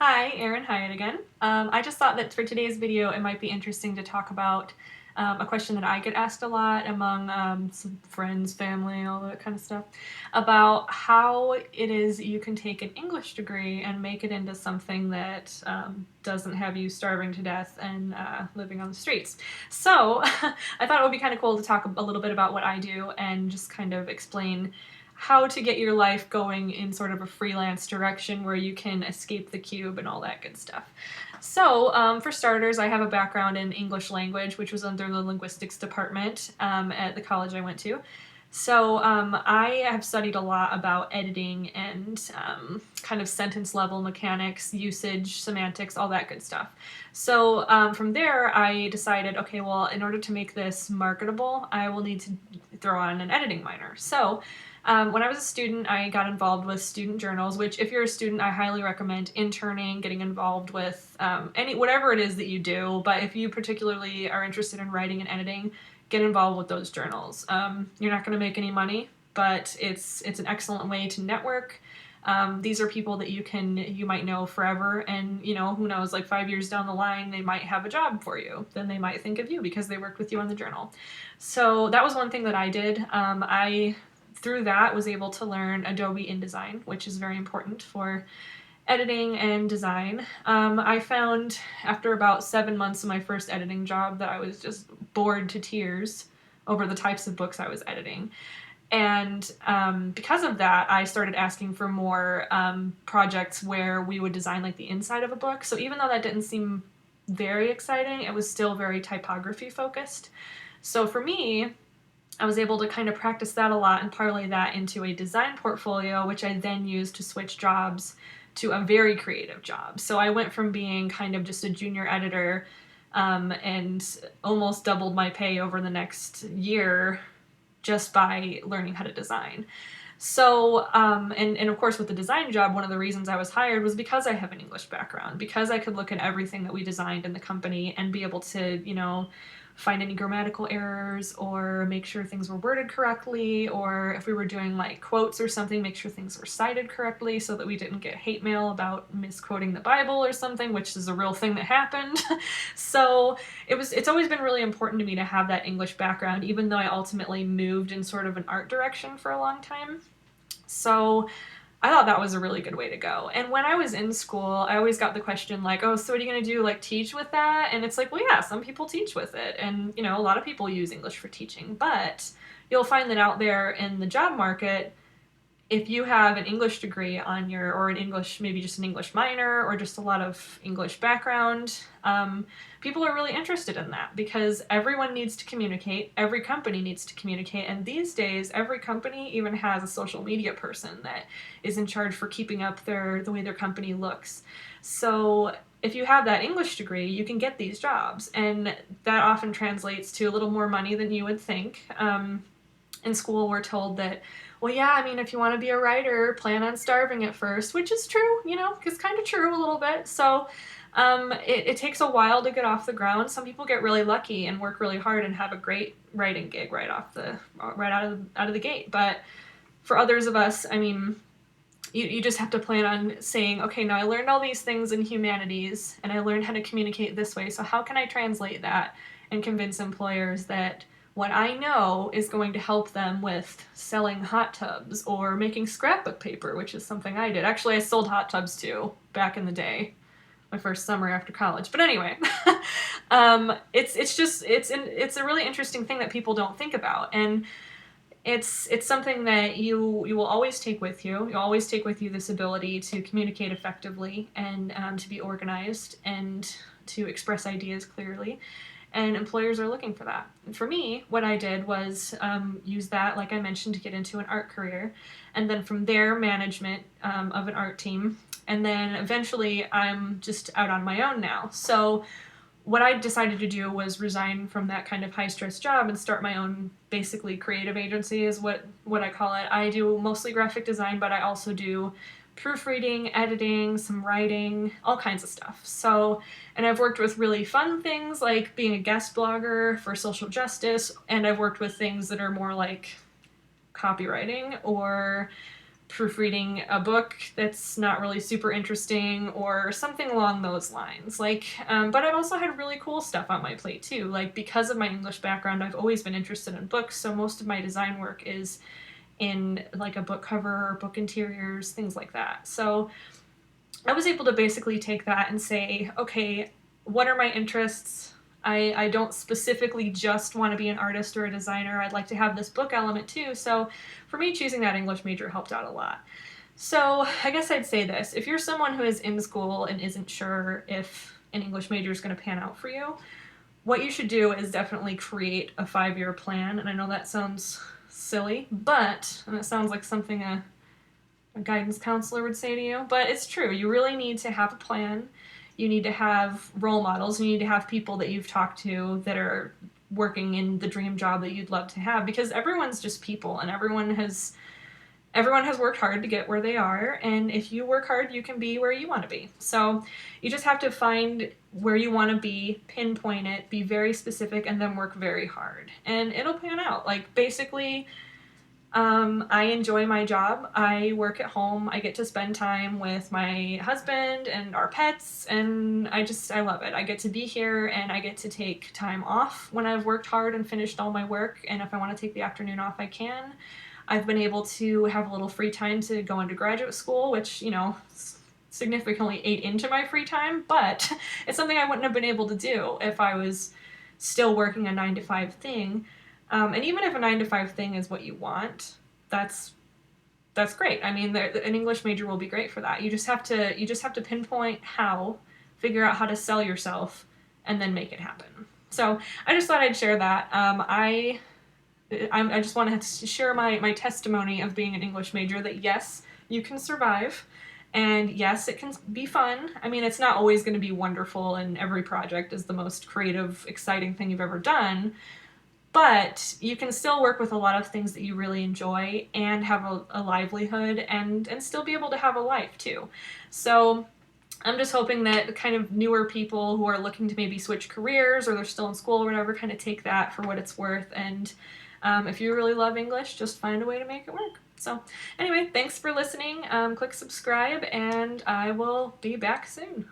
Hi, Erin Hyatt again. I just thought that for today's video it might be interesting to talk about a question that I get asked a lot among some friends, family, all that kind of stuff, about how it is you can take an English degree and make it into something that doesn't have you starving to death and living on the streets. So I thought it would be kind of cool to talk a little bit about what I do and just kind of explain how to get your life going in sort of a freelance direction where you can escape the cube and all that good stuff. So, for starters, I have a background in English language, which was under the linguistics department at the college I went to. So, I have studied a lot about editing and kind of sentence level mechanics, usage, semantics, all that good stuff. So, from there, I decided, okay, well, in order to make this marketable, I will need to throw on an editing minor. So, when I was a student, I got involved with student journals, which if you're a student, I highly recommend interning, getting involved with whatever it is that you do. But if you particularly are interested in writing and editing, get involved with those journals. You're not going to make any money, but it's an excellent way to network. These are people that you might know forever, and who knows, like 5 years down the line, they might have a job for you. Then they might think of you because they worked with you on the journal. So that was one thing that I did. I through that was able to learn Adobe InDesign, which is very important for editing and design. I found after about 7 months of my first editing job that I was just bored to tears over the types of books I was editing. And because of that, I started asking for more projects where we would design like the inside of a book. So even though that didn't seem very exciting, it was still very typography focused. So for me, I was able to kind of practice that a lot and parlay that into a design portfolio, which I then used to switch jobs to a very creative job. So I went from being kind of just a junior editor and almost doubled my pay over the next year just by learning how to design. So, and of course, with the design job, one of the reasons I was hired was because I have an English background, because I could look at everything that we designed in the company and be able to, find any grammatical errors or make sure things were worded correctly, or if we were doing like quotes or something, make sure things were cited correctly so that we didn't get hate mail about misquoting the Bible or something, which is a real thing that happened. So it's always been really important to me to have that English background, even though I ultimately moved in sort of an art direction for a long time. So I thought that was a really good way to go. And when I was in school, I always got the question like, oh, so what are you going to do, like teach with that? And it's like, well, yeah, some people teach with it. And, a lot of people use English for teaching. But you'll find that out there in the job market, if you have an English degree on or an English, maybe just an English minor or just a lot of English background, people are really interested in that because everyone needs to communicate. Every company needs to communicate. And these days, every company even has a social media person that is in charge for keeping up the way their company looks. So if you have that English degree, you can get these jobs. And that often translates to a little more money than you would think. In school, we're told that, well, yeah, I mean, if you want to be a writer, plan on starving at first, which is true, it's kind of true a little bit. So it takes a while to get off the ground. Some people get really lucky and work really hard and have a great writing gig right out of the gate. But for others of us, I mean, you just have to plan on saying, okay, now I learned all these things in humanities and I learned how to communicate this way. So how can I translate that and convince employers that what I know is going to help them with selling hot tubs or making scrapbook paper, which is something I did. Actually, I sold hot tubs too back in the day, my first summer after college. But anyway, it's a really interesting thing that people don't think about, and it's something that you will always take with you. You always take with you this ability to communicate effectively and to be organized and to express ideas clearly. And employers are looking for that. And for me, what I did was use that, like I mentioned, to get into an art career. And then from there, management of an art team. And then eventually, I'm just out on my own now. So what I decided to do was resign from that kind of high-stress job and start my own, basically, creative agency is what I call it. I do mostly graphic design, but I also do proofreading, editing, some writing, all kinds of stuff. So, and I've worked with really fun things like being a guest blogger for social justice, and I've worked with things that are more like copywriting or proofreading a book that's not really super interesting or something along those lines. Like, but I've also had really cool stuff on my plate too. Like, because of my English background, I've always been interested in books, so most of my design work is in like a book cover, book interiors, things like that. So I was able to basically take that and say, okay, what are my interests? I don't specifically just want to be an artist or a designer. I'd like to have this book element too. So for me, choosing that English major helped out a lot. So I guess I'd say this. If you're someone who is in school and isn't sure if an English major is going to pan out for you, what you should do is definitely create a 5-year plan. And I know that sounds silly, and it sounds like something a guidance counselor would say to you, but it's true. You really need to have a plan. You need to have role models. You need to have people that you've talked to that are working in the dream job that you'd love to have, because everyone's just people, and everyone has worked hard to get where they are, and if you work hard, you can be where you want to be. So you just have to find where you want to be, pinpoint it, be very specific, and then work very hard, and it'll pan out. Like, basically, I enjoy my job. I work at home. I get to spend time with my husband and our pets, and I love it. I get to be here, and I get to take time off when I've worked hard and finished all my work, and if I want to take the afternoon off, I can. I've been able to have a little free time to go into graduate school, which, significantly ate into my free time, but it's something I wouldn't have been able to do if I was still working a 9 to 5 thing. And even if a 9 to 5 thing is what you want, that's great. I mean, an English major will be great for that. You just have to pinpoint how, figure out how to sell yourself, and then make it happen. So I just thought I'd share that. I just wanted to share my testimony of being an English major, that yes, you can survive, and yes, it can be fun. I mean, it's not always going to be wonderful, and every project is the most creative, exciting thing you've ever done, but you can still work with a lot of things that you really enjoy and have a livelihood, and still be able to have a life too. So I'm just hoping that kind of newer people who are looking to maybe switch careers, or they're still in school or whatever, kind of take that for what it's worth. And if you really love English, just find a way to make it work. So anyway, thanks for listening. Click subscribe, and I will be back soon.